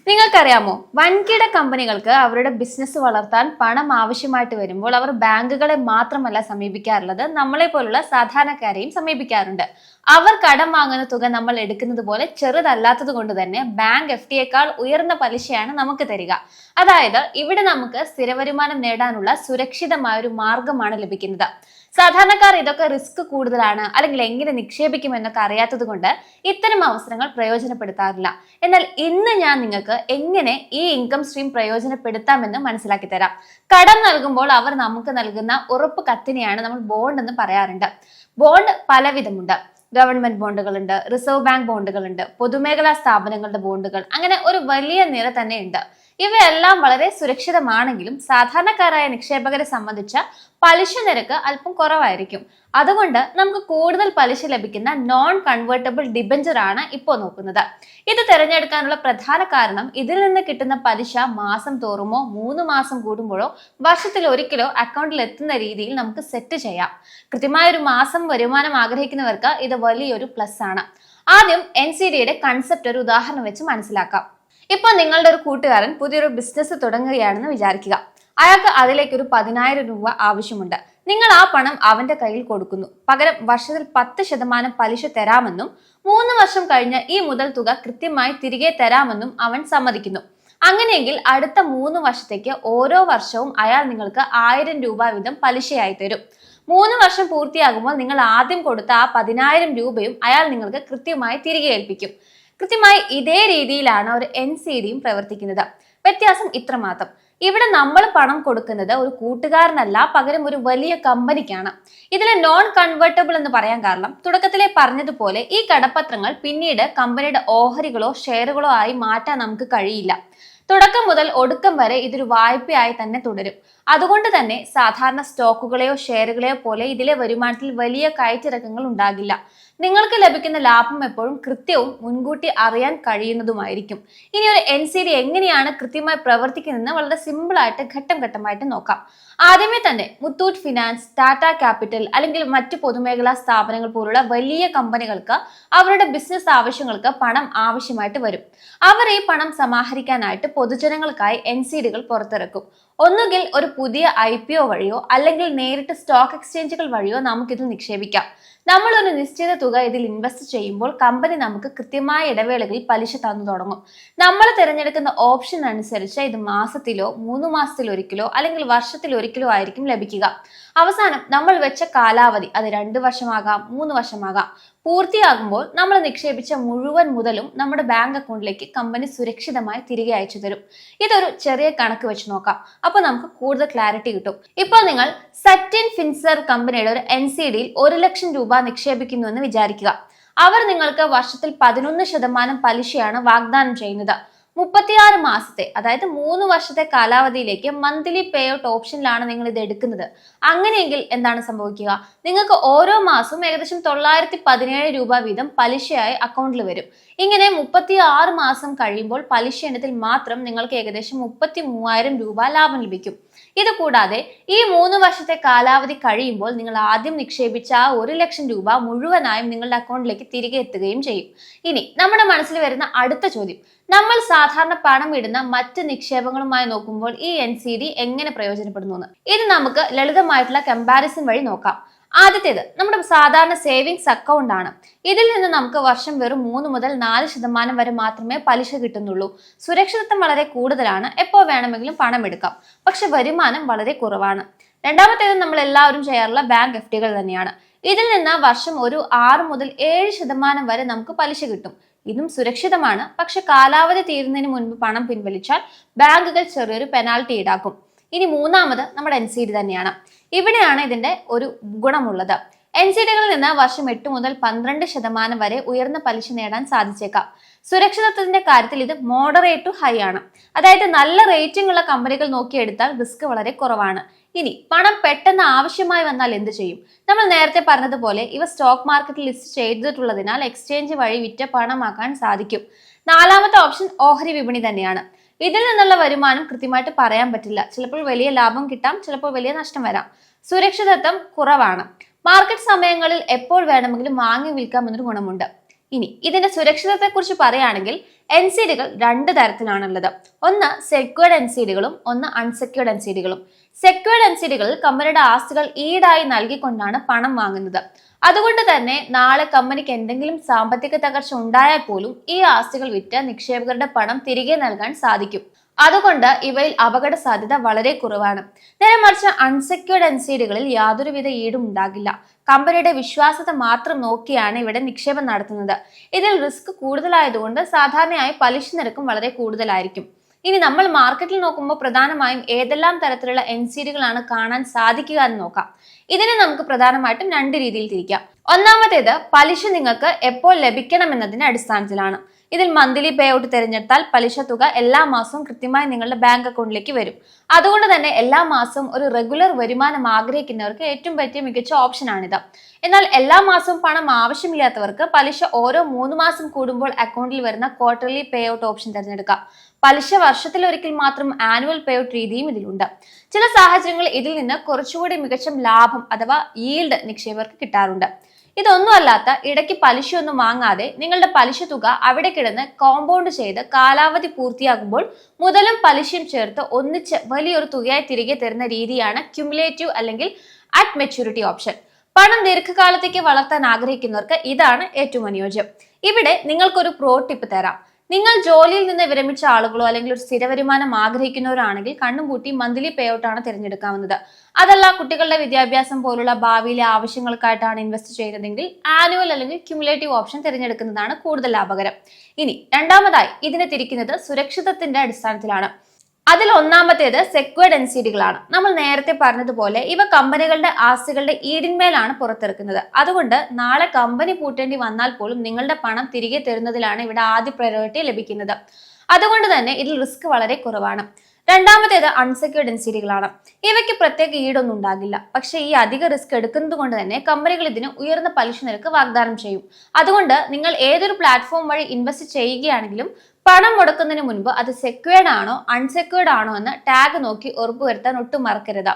നിങ്ങൾക്കറിയാമോ, വൻകിട കമ്പനികൾക്ക് അവരുടെ ബിസിനസ് വളർത്താൻ പണം ആവശ്യമായിട്ട് വരുമ്പോൾ അവർ ബാങ്കുകളെ മാത്രമല്ല സമീപിക്കാറുള്ളത്, നമ്മളെ പോലുള്ള സാധാരണക്കാരെയും സമീപിക്കാറുണ്ട്. അവർ കടം വാങ്ങുന്ന തുക നമ്മൾ എടുക്കുന്നത് പോലെ ചെറുതല്ലാത്തത് കൊണ്ട് തന്നെ ബാങ്ക് FD-യേക്കാൾ ഉയർന്ന പലിശയാണ് നമുക്ക് തരിക. അതായത് ഇവിടെ നമുക്ക് സ്ഥിരവരുമാനം നേടാനുള്ള സുരക്ഷിതമായ ഒരു മാർഗമാണ് ലഭിക്കുന്നത്. സാധാരണക്കാർ ഇതൊക്കെ റിസ്ക് കൂടുതലാണ്, അല്ലെങ്കിൽ എങ്ങനെ നിക്ഷേപിക്കുമെന്നൊക്കെ അറിയാത്തത് കൊണ്ട് ഇത്തരം അവസരങ്ങൾ പ്രയോജനപ്പെടുത്താറില്ല. എന്നാൽ ഇന്ന് ഞാൻ നിങ്ങൾക്ക് എങ്ങനെ ഈ ഇൻകം സ്ട്രീം പ്രയോജനപ്പെടുത്താമെന്ന് മനസ്സിലാക്കി തരാം. കടം നൽകുമ്പോൾ അവർ നമുക്ക് നൽകുന്ന ഉറപ്പ് കത്തിനെയാണ് നമ്മൾ ബോണ്ട് എന്ന് പറയാറുണ്ട്. ബോണ്ട് പലവിധമുണ്ട്. ഗവൺമെന്റ് ബോണ്ടുകളുണ്ട്, റിസർവ് ബാങ്ക് ബോണ്ടുകളുണ്ട്, പൊതുമേഖലാ സ്ഥാപനങ്ങളുടെ ബോണ്ടുകൾ, അങ്ങനെ ഒരു വലിയ നിര തന്നെ ഉണ്ട്. ഇവയെല്ലാം വളരെ സുരക്ഷിതമാണെങ്കിലും സാധാരണക്കാരായ നിക്ഷേപകരെ സംബന്ധിച്ച പലിശ നിരക്ക് അല്പം കുറവായിരിക്കും. അതുകൊണ്ട് നമുക്ക് കൂടുതൽ പലിശ ലഭിക്കുന്ന നോൺ കൺവേർട്ടബിൾ ഡിബഞ്ചർ ആണ് ഇപ്പോൾ നോക്കുന്നത്. ഇത് തിരഞ്ഞെടുക്കാനുള്ള പ്രധാന കാരണം ഇതിൽ നിന്ന് കിട്ടുന്ന പലിശ മാസം തോറുമോ 3 മാസം കൂടുമ്പോഴോ വർഷത്തിൽ ഒരിക്കലോ അക്കൗണ്ടിൽ എത്തുന്ന രീതിയിൽ നമുക്ക് സെറ്റ് ചെയ്യാം. കൃത്യമായ ഒരു മാസം വരുമാനം ആഗ്രഹിക്കുന്നവർക്ക് ഇത് വലിയൊരു പ്ലസ് ആണ്. ആദ്യം NCDയുടെ കൺസെപ്റ്റ് ഒരു ഉദാഹരണം വെച്ച് മനസ്സിലാക്കാം. ഇപ്പോൾ നിങ്ങളുടെ ഒരു കൂട്ടുകാരൻ പുതിയൊരു ബിസിനസ് തുടങ്ങുകയാണെന്ന് വിചാരിക്കുക. അയാൾക്ക് അതിലേക്ക് ഒരു 10,000 രൂപ ആവശ്യമുണ്ട്. നിങ്ങൾ ആ പണം അവന്റെ കയ്യിൽ കൊടുക്കുന്നു. പകരം വർഷത്തിൽ 10% പലിശ തരാമെന്നും 3 വർഷം കഴിഞ്ഞ് ഈ മുതൽ തുക കൃത്യമായി തിരികെ തരാമെന്നും അവൻ സമ്മതിക്കുന്നു. അങ്ങനെയെങ്കിൽ അടുത്ത 3 വർഷത്തേക്ക് ഓരോ വർഷവും അയാൾ നിങ്ങൾക്ക് 1000 രൂപ വീതം പലിശയായി തരും. 3 വർഷം പൂർത്തിയാകുമ്പോൾ നിങ്ങൾ ആദ്യം കൊടുത്ത ആ 10,000 രൂപയും അയാൾ നിങ്ങൾക്ക് കൃത്യമായി തിരികെ ഏൽപ്പിക്കും. കൃത്യമായി ഇതേ രീതിയിലാണ് ഒരു NCDയും പ്രവർത്തിക്കുന്നത്. വ്യത്യാസം ഇത്രമാത്രം: ഇവിടെ നമ്മൾ പണം കൊടുക്കുന്നത് ഒരു കൂട്ടുകാരനല്ല, പകരം ഒരു വലിയ കമ്പനിക്കാണ്. ഇതിലെ നോൺ കൺവേർട്ടബിൾ എന്ന് പറയാൻ കാരണം, തുടക്കത്തിലെ പറഞ്ഞതുപോലെ ഈ കടപ്പത്രങ്ങൾ പിന്നീട് കമ്പനിയുടെ ഓഹരികളോ ഷെയറുകളോ ആയി മാറ്റാൻ നമുക്ക് കഴിയില്ല. തുടക്കം മുതൽ ഒടുക്കം വരെ ഇതൊരു വായ്പയായി തന്നെ തുടരും. അതുകൊണ്ട് തന്നെ സാധാരണ സ്റ്റോക്കുകളെയോ ഷെയറുകളെയോ പോലെ ഇതിലെ വരുമാനത്തിൽ വലിയ കയറ്റിറക്കങ്ങൾ ഉണ്ടാകില്ല. നിങ്ങൾക്ക് ലഭിക്കുന്ന ലാഭം എപ്പോഴും കൃത്യവും മുൻകൂട്ടി അറിയാൻ കഴിയുന്നതുമായിരിക്കും. ഇനി ഒരു NCD എങ്ങനെയാണ് കൃത്യമായി പ്രവർത്തിക്കുന്നതെന്ന് വളരെ സിമ്പിൾ ആയിട്ട് ഘട്ടം ഘട്ടമായിട്ട് നോക്കാം. ആദ്യമേ തന്നെ മുത്തൂറ്റ് ഫിനാൻസ്, ടാറ്റ ക്യാപിറ്റൽ അല്ലെങ്കിൽ മറ്റു പൊതുമേഖലാ സ്ഥാപനങ്ങൾ പോലുള്ള വലിയ കമ്പനികൾക്ക് അവരുടെ ബിസിനസ് ആവശ്യങ്ങൾക്ക് പണം ആവശ്യമായിട്ട് വരും. അവർ ഈ പണം സമാഹരിക്കാനായിട്ട് പൊതുജനങ്ങൾക്കായി NCDകൾ പുറത്തിറക്കും. ഒന്നുകിൽ ഒരു പുതിയ IPO വഴിയോ അല്ലെങ്കിൽ നേരിട്ട് സ്റ്റോക്ക് എക്സ്ചേഞ്ചുകൾ വഴിയോ നമുക്കിത് നിക്ഷേപിക്കാം. നമ്മൾ ഒരു നിശ്ചിത തുക ഇതിൽ ഇൻവെസ്റ്റ് ചെയ്യുമ്പോൾ കമ്പനി നമുക്ക് കൃത്യമായ ഇടവേളകളിൽ പലിശ തന്നു തുടങ്ങും. നമ്മൾ തിരഞ്ഞെടുക്കുന്ന ഓപ്ഷൻ അനുസരിച്ച് ഇത് മാസത്തിലോ 3 മാസത്തിലൊരിക്കലോ അല്ലെങ്കിൽ വർഷത്തിലൊരിക്കലോ ആയിരിക്കും ലഭിക്കുക. അവസാനം നമ്മൾ വെച്ച കാലാവധി അത് 2 വർഷമാകാം, 3 വർഷമാകാം. പൂർത്തിയാകുമ്പോൾ നമ്മൾ നിക്ഷേപിച്ച മുഴുവൻ മുതലും നമ്മുടെ ബാങ്ക് അക്കൗണ്ടിലേക്ക് കമ്പനി സുരക്ഷിതമായി തിരികെ അയച്ചു തരും. ഇതൊരു ചെറിയ കണക്ക് വെച്ച് നോക്കാം. അപ്പോൾ നമുക്ക് കൂടുതൽ ക്ലാരിറ്റി കിട്ടും. ഇപ്പോൾ നിങ്ങൾ സറ്റിൻ ഫിൻസർ കമ്പനിയുടെ ഒരു NCDയിൽ 1 ലക്ഷം രൂപ നിക്ഷേപിക്കുന്നു എന്ന് വിചാരിക്കുക. അവർ നിങ്ങൾക്ക് വർഷത്തിൽ 11% പലിശയാണ് വാഗ്ദാനം ചെയ്യുന്നത്. 36 മാസത്തെ, അതായത് 3 വർഷത്തെ കാലാവധിയിലേക്ക് മന്ത്ലി പേ ഔട്ട് ഓപ്ഷനിലാണ് നിങ്ങൾ ഇത് എടുക്കുന്നത്. അങ്ങനെയെങ്കിൽ എന്താണ് സംഭവിക്കുക? നിങ്ങൾക്ക് ഓരോ മാസവും ഏകദേശം 917 രൂപ വീതം പലിശയായി അക്കൗണ്ടിൽ വരും. ഇങ്ങനെ 36 മാസം കഴിയുമ്പോൾ പലിശ ഇനത്തിൽ മാത്രം നിങ്ങൾക്ക് ഏകദേശം 33,000 രൂപ ലാഭം ലഭിക്കും. ഇത് കൂടാതെ ഈ 3 വർഷത്തെ കാലാവധി കഴിയുമ്പോൾ നിങ്ങൾ ആദ്യം നിക്ഷേപിച്ച ആ 1 ലക്ഷം രൂപ മുഴുവനായും നിങ്ങളുടെ അക്കൗണ്ടിലേക്ക് തിരികെ എത്തുകയും ചെയ്യും. ഇനി നമ്മുടെ മനസ്സിൽ വരുന്ന അടുത്ത ചോദ്യം: നമ്മൾ സാധാരണ പണം ഇടുന്ന മറ്റ് നിക്ഷേപങ്ങളുമായി നോക്കുമ്പോൾ ഈ NCD എങ്ങനെ പ്രയോജനപ്പെടുന്നു? ഇത് നമുക്ക് ലളിതമായിട്ടുള്ള കമ്പാരിസൺ വഴി നോക്കാം. ആദ്യത്തേത് നമ്മുടെ സാധാരണ സേവിങ്സ് അക്കൗണ്ട് ആണ്. ഇതിൽ നിന്ന് നമുക്ക് വർഷം വെറും 3 മുതൽ 4% വരെ മാത്രമേ പലിശ കിട്ടുന്നുള്ളൂ. സുരക്ഷിതത്വം വളരെ കൂടുതലാണ്. എപ്പോൾ വേണമെങ്കിലും പണം എടുക്കാം. പക്ഷെ വരുമാനം വളരെ കുറവാണ്. രണ്ടാമത്തേത് നമ്മൾ എല്ലാവരും ചെയ്യാറുള്ള ബാങ്ക് FDകൾ തന്നെയാണ്. ഇതിൽ നിന്ന് വർഷം ഒരു 6 മുതൽ 7% വരെ നമുക്ക് പലിശ കിട്ടും. ഇതും സുരക്ഷിതമാണ്. പക്ഷെ കാലാവധി തീരുന്നതിന് മുൻപ് പണം പിൻവലിച്ചാൽ ബാങ്കുകൾ ചെറിയൊരു പെനാൽറ്റി ഈടാക്കും. ഇനി മൂന്നാമത് നമ്മുടെ NCD തന്നെയാണ്. ഇവിടെയാണ് ഇതിന്റെ ഒരു ഗുണമുള്ളത്. NCDകളിൽ നിന്ന് വർഷം 8 മുതൽ 12% വരെ ഉയർന്ന പലിശ നേടാൻ സാധിച്ചേക്കാം. സുരക്ഷിതത്വത്തിന്റെ കാര്യത്തിൽ ഇത് മോഡറേറ്റ് ടു ഹൈ ആണ്. അതായത് നല്ല റേറ്റിംഗ് ഉള്ള കമ്പനികൾ നോക്കിയെടുത്താൽ റിസ്ക് വളരെ കുറവാണ്. ഇനി പണം പെട്ടെന്ന് ആവശ്യമായി വന്നാൽ എന്ത് ചെയ്യും? നമ്മൾ നേരത്തെ പറഞ്ഞതുപോലെ ഇവ സ്റ്റോക്ക് മാർക്കറ്റിൽ ലിസ്റ്റ് ചെയ്തിട്ടുള്ളതിനാൽ എക്സ്ചേഞ്ച് വഴി വിറ്റ് പണമാക്കാൻ സാധിക്കും. നാലാമത്തെ ഓപ്ഷൻ ഓഹരി വിപണി തന്നെയാണ്. ഇതിൽ നിന്നുള്ള വരുമാനം കൃത്യമായിട്ട് പറയാൻ പറ്റില്ല. ചിലപ്പോൾ വലിയ ലാഭം കിട്ടാം, ചിലപ്പോൾ വലിയ നഷ്ടം വരാം. സുരക്ഷിതത്വം കുറവാണ്. മാർക്കറ്റ് സമയങ്ങളിൽ എപ്പോൾ വേണമെങ്കിലും വാങ്ങി വിൽക്കാം എന്നൊരു ഗുണമുണ്ട്. ഇനി ഇതിന്റെ സുരക്ഷിതത്വത്തെ കുറിച്ച് പറയുകയാണെങ്കിൽ എൻസിഡികൾ രണ്ട് തരത്തിലാണുള്ളത്. ഒന്ന് സെക്യൂർഡ് എൻസിഡികളും ഒന്ന് അൺസെക്യൂർഡ് എൻസിഡികളും. സെക്യൂർഡ് എൻസിഡികളിൽ കമ്പനിയുടെ ആസ്തികൾ ഈടായി നൽകിക്കൊണ്ടാണ് പണം വാങ്ങുന്നത്. അതുകൊണ്ട് തന്നെ നാളെ കമ്പനിക്ക് എന്തെങ്കിലും സാമ്പത്തിക തകർച്ച ഉണ്ടായാൽ പോലും ഈ ആസ്തികൾ വിറ്റ് നിക്ഷേപകരുടെ പണം തിരികെ നൽകാൻ സാധിക്കും. അതുകൊണ്ട് ഇവയിൽ അപകട സാധ്യത വളരെ കുറവാണ്. നേരെ മറിച്ച് അൺസെക്യൂർഡ് എൻസിഡികളിൽ യാതൊരുവിധ ഈടും ഉണ്ടാകില്ല. കമ്പനിയുടെ വിശ്വാസ്യത മാത്രം നോക്കിയാണ് ഇവിടെ നിക്ഷേപം നടത്തുന്നത്. ഇതിൽ റിസ്ക് കൂടുതലായതുകൊണ്ട് സാധാരണയായി പലിശ നിരക്കും വളരെ കൂടുതലായിരിക്കും. ഇനി നമ്മൾ മാർക്കറ്റിൽ നോക്കുമ്പോൾ പ്രധാനമായും ഏതെല്ലാം തരത്തിലുള്ള എൻസിഡികളാണ് കാണാൻ സാധിക്കുക എന്ന് നോക്കാം. ഇതിനെ നമുക്ക് പ്രധാനമായിട്ടും രണ്ട് രീതിയിൽ തിരിക്കാം. ഒന്നാമത്തേത് പലിശ നിങ്ങൾക്ക് എപ്പോൾ ലഭിക്കണം എന്നതിന്റെ അടിസ്ഥാനത്തിലാണ്. ഇതിൽ മന്ത്ലി പേ ഔട്ട് തിരഞ്ഞെടുത്താൽ പലിശ തുക എല്ലാ മാസവും കൃത്യമായി നിങ്ങളുടെ ബാങ്ക് അക്കൗണ്ടിലേക്ക് വരും. അതുകൊണ്ട് തന്നെ എല്ലാ മാസവും ഒരു റെഗുലർ വരുമാനം ആഗ്രഹിക്കുന്നവർക്ക് ഏറ്റവും പറ്റിയ മികച്ച ഓപ്ഷനാണിത്. എന്നാൽ എല്ലാ മാസവും പണം ആവശ്യമില്ലാത്തവർക്ക് പലിശ ഓരോ 3 മാസം കൂടുമ്പോൾ അക്കൗണ്ടിൽ വരുന്ന ക്വാർട്ടർലി പേ ഔട്ട് ഓപ്ഷൻ തിരഞ്ഞെടുക്കാം. പലിശ വർഷത്തിലൊരിക്കൽ മാത്രം ആനുവൽ പേ ഔട്ട് രീതിയും ഇതിലുണ്ട്. ചില സാഹചര്യങ്ങളിൽ ഇതിൽ നിന്ന് കുറച്ചുകൂടി മികച്ച ലാഭം അഥവാ ഈൽഡ് നിക്ഷേപകർക്ക് കിട്ടാറുണ്ട്. ഇതൊന്നും അല്ലാത്ത ഇടയ്ക്ക് പലിശയൊന്നും വാങ്ങാതെ നിങ്ങളുടെ പലിശ തുക അവിടെ കിടന്ന് കോമ്പൗണ്ട് ചെയ്ത് കാലാവധി പൂർത്തിയാകുമ്പോൾ മുതലും പലിശയും ചേർത്ത് ഒന്നിച്ച് വലിയൊരു തുകയായി തിരികെ തരുന്ന രീതിയാണ് ക്യുമുലേറ്റീവ് അല്ലെങ്കിൽ അറ്റ് മെച്യൂരിറ്റി ഓപ്ഷൻ. പണം ദീർഘകാലത്തേക്ക് വളർത്താൻ ആഗ്രഹിക്കുന്നവർക്ക് ഇതാണ് ഏറ്റവും അനുയോജ്യം. ഇവിടെ നിങ്ങൾക്കൊരു പ്രോ ടിപ്പ് തരാം. നിങ്ങൾ ജോലിയിൽ നിന്ന് വിരമിച്ച ആളുകളോ അല്ലെങ്കിൽ ഒരു സ്ഥിര വരുമാനം ആഗ്രഹിക്കുന്നവരാണെങ്കിൽ കണ്ണും പൂട്ടി മന്ത്ലി പേ ഔട്ടാണ് തിരഞ്ഞെടുക്കാവുന്നത്. അതല്ല കുട്ടികളുടെ വിദ്യാഭ്യാസം പോലുള്ള ഭാവിയിലെ ആവശ്യങ്ങൾക്കായിട്ടാണ് ഇൻവെസ്റ്റ് ചെയ്യുന്നതെങ്കിൽ ആനുവൽ അല്ലെങ്കിൽ ക്യുമുലേറ്റീവ് ഓപ്ഷൻ തിരഞ്ഞെടുക്കുന്നതാണ് കൂടുതൽ ലാഭകരം. ഇനി രണ്ടാമതായി ഇതിനെ തിരിക്കുന്നത് സുരക്ഷിതത്തിന്റെ അടിസ്ഥാനത്തിലാണ്. അതിൽ ഒന്നാമത്തേത് സെക്യൂർഡ് എൻസിഡികളാണ്. നമ്മൾ നേരത്തെ പറഞ്ഞതുപോലെ ഇവ കമ്പനികളുടെ ആസ്തികളുടെ ഈടിന്മേലാണ് പുറത്തിറക്കുന്നത്. അതുകൊണ്ട് നാളെ കമ്പനി പൂട്ടേണ്ടി വന്നാൽ പോലും നിങ്ങളുടെ പണം തിരികെ തരുന്നതിലാണ് ഇവിടെ ആദ്യ പ്രയോറിറ്റി ലഭിക്കുന്നത്. അതുകൊണ്ട് തന്നെ ഇതിൽ റിസ്ക് വളരെ കുറവാണ്. രണ്ടാമത്തേത് അൺസെക്യൂർഡ് എൻസിഡികളാണ്. ഇവയ്ക്ക് പ്രത്യേക ഈടൊന്നും ഉണ്ടാകില്ല. പക്ഷേ ഈ അധിക റിസ്ക് എടുക്കുന്നത് കൊണ്ട് തന്നെ കമ്പനികൾ ഇതിന് ഉയർന്ന പലിശ നിരക്ക് വാഗ്ദാനം ചെയ്യും. അതുകൊണ്ട് നിങ്ങൾ ഏതൊരു പ്ലാറ്റ്ഫോം വഴി ഇൻവെസ്റ്റ് ചെയ്യുകയാണെങ്കിലും പണം മുടക്കുന്നതിന് മുൻപ് അത് സെക്യൂർഡ് ആണോ അൺസെക്യൂർഡ് ആണോ എന്ന് ടാഗ് നോക്കി ഉറപ്പുവരുത്താൻ ഒട്ടും മറക്കരുത്.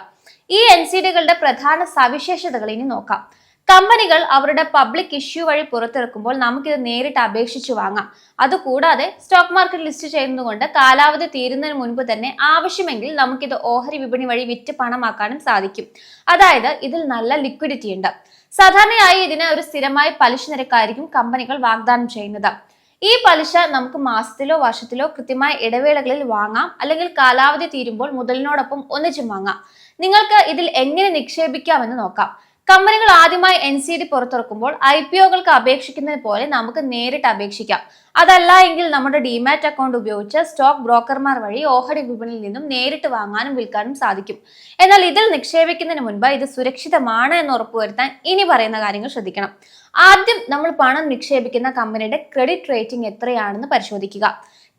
ഈ എൻസിഡികളുടെ പ്രധാന സവിശേഷതകൾ ഇനി നോക്കാം. കമ്പനികൾ അവരുടെ പബ്ലിക് ഇഷ്യൂ വഴി പുറത്തിറക്കുമ്പോൾ നമുക്കിത് നേരിട്ട് അപേക്ഷിച്ചു വാങ്ങാം. അതുകൂടാതെ സ്റ്റോക്ക് മാർക്കറ്റ് ലിസ്റ്റ് ചെയ്യുന്നതുകൊണ്ട് കാലാവധി തീരുന്നതിന് മുൻപ് തന്നെ ആവശ്യമെങ്കിൽ നമുക്കിത് ഓഹരി വിപണി വഴി വിറ്റ് പണമാക്കാനും സാധിക്കും. അതായത് ഇതിൽ നല്ല ലിക്വിഡിറ്റി ഉണ്ട്. സാധാരണയായി ഇതിന് ഒരു സ്ഥിരമായ പലിശ നിരക്കായിരിക്കും കമ്പനികൾ വാഗ്ദാനം ചെയ്യുന്നത്. ഈ പലിശ നമുക്ക് മാസത്തിലോ വർഷത്തിലോ കൃത്യമായ ഇടവേളകളിൽ വാങ്ങാം, അല്ലെങ്കിൽ കാലാവധി തീരുമ്പോൾ മുതലിനോടൊപ്പം ഒന്നിച്ചും വാങ്ങാം. നിങ്ങൾക്ക് ഇതിൽ എങ്ങനെ നിക്ഷേപിക്കാമെന്ന് നോക്കാം. കമ്പനികൾ ആദ്യമായി എൻസിഡി പുറത്തിറക്കുമ്പോൾ IPOകൾക്ക് അപേക്ഷിക്കുന്നത് പോലെ നമുക്ക് നേരിട്ട് അപേക്ഷിക്കാം. അതല്ല എങ്കിൽ നമ്മുടെ ഡിമാറ്റ് അക്കൗണ്ട് ഉപയോഗിച്ച് സ്റ്റോക്ക് ബ്രോക്കർമാർ വഴി ഓഹരി വിപണിയിൽ നിന്നും നേരിട്ട് വാങ്ങാനും വിൽക്കാനും സാധിക്കും. എന്നാൽ ഇതിൽ നിക്ഷേപിക്കുന്നതിന് മുൻപ് ഇത് സുരക്ഷിതമാണ് എന്ന് ഉറപ്പുവരുത്താൻ ഇനി പറയുന്ന കാര്യങ്ങൾ ശ്രദ്ധിക്കണം. ആദ്യം നമ്മൾ പണം നിക്ഷേപിക്കുന്ന കമ്പനിയുടെ ക്രെഡിറ്റ് റേറ്റിംഗ് എത്രയാണെന്ന് പരിശോധിക്കുക.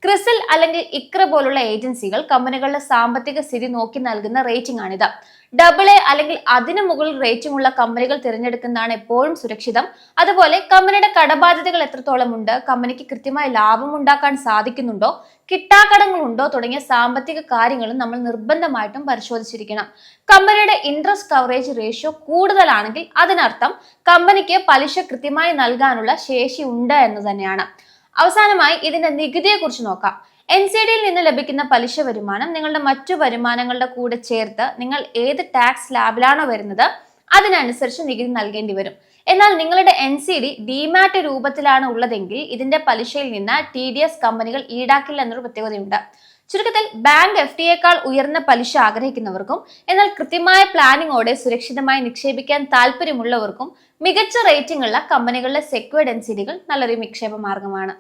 ക്രിസിൽ അല്ലെങ്കിൽ ഇക്ര പോലുള്ള ഏജൻസികൾ കമ്പനികളുടെ സാമ്പത്തിക സ്ഥിതി നോക്കി നൽകുന്ന റേറ്റിംഗ് ആണിത്. AA അല്ലെങ്കിൽ അതിനു മുകളിൽ റേറ്റിംഗ് ഉള്ള കമ്പനികൾ തിരഞ്ഞെടുക്കുന്നതാണ് എപ്പോഴും സുരക്ഷിതം. അതുപോലെ കമ്പനിയുടെ കടബാധ്യതകൾ എത്രത്തോളം ഉണ്ട്, കമ്പനിക്ക് കൃത്യമായി ലാഭം ഉണ്ടാക്കാൻ സാധിക്കുന്നുണ്ടോ, കിട്ടാക്കടങ്ങളുണ്ടോ തുടങ്ങിയ സാമ്പത്തിക കാര്യങ്ങളും നമ്മൾ നിർബന്ധമായിട്ടും പരിശോധിച്ചിരിക്കണം. കമ്പനിയുടെ ഇൻട്രസ്റ്റ് കവറേജ് റേഷ്യോ കൂടുതലാണെങ്കിൽ അതിനർത്ഥം കമ്പനിക്ക് പലിശ കൃത്യമായി നൽകാനുള്ള ശേഷി ഉണ്ട് എന്ന് തന്നെയാണ്. അവസാനമായി ഇതിന്റെ നികുതിയെ കുറിച്ച് നോക്കാം. എൻസിഡിയിൽ നിന്ന് ലഭിക്കുന്ന പലിശ വരുമാനം നിങ്ങളുടെ മറ്റു വരുമാനങ്ങളുടെ കൂടെ ചേർത്ത് നിങ്ങൾ ഏത് ടാക്സ് സ്ലാബിലാണോ വരുന്നത് അതിനനുസരിച്ച് നികുതി നൽകേണ്ടി വരും. എന്നാൽ നിങ്ങളുടെ എൻസിഡി ഡിമാറ്റ് രൂപത്തിലാണ് ഉള്ളതെങ്കിൽ ഇതിന്റെ പലിശയിൽ നിന്ന് TDS കമ്പനികൾ ഈടാക്കില്ല എന്നൊരു പ്രത്യേകതയുണ്ട്. ചുരുക്കത്തിൽ ബാങ്ക് FDയേക്കാൾ ഉയർന്ന പലിശ ആഗ്രഹിക്കുന്നവർക്കും എന്നാൽ കൃത്യമായ പ്ലാനിങ്ങോടെ സുരക്ഷിതമായി നിക്ഷേപിക്കാൻ താല്പര്യമുള്ളവർക്കും മികച്ച റേറ്റിംഗ് ഉള്ള കമ്പനികളുടെ സെക്യൂർഡ് എൻസിഡികൾ നല്ലൊരു നിക്ഷേപ മാർഗമാണ്.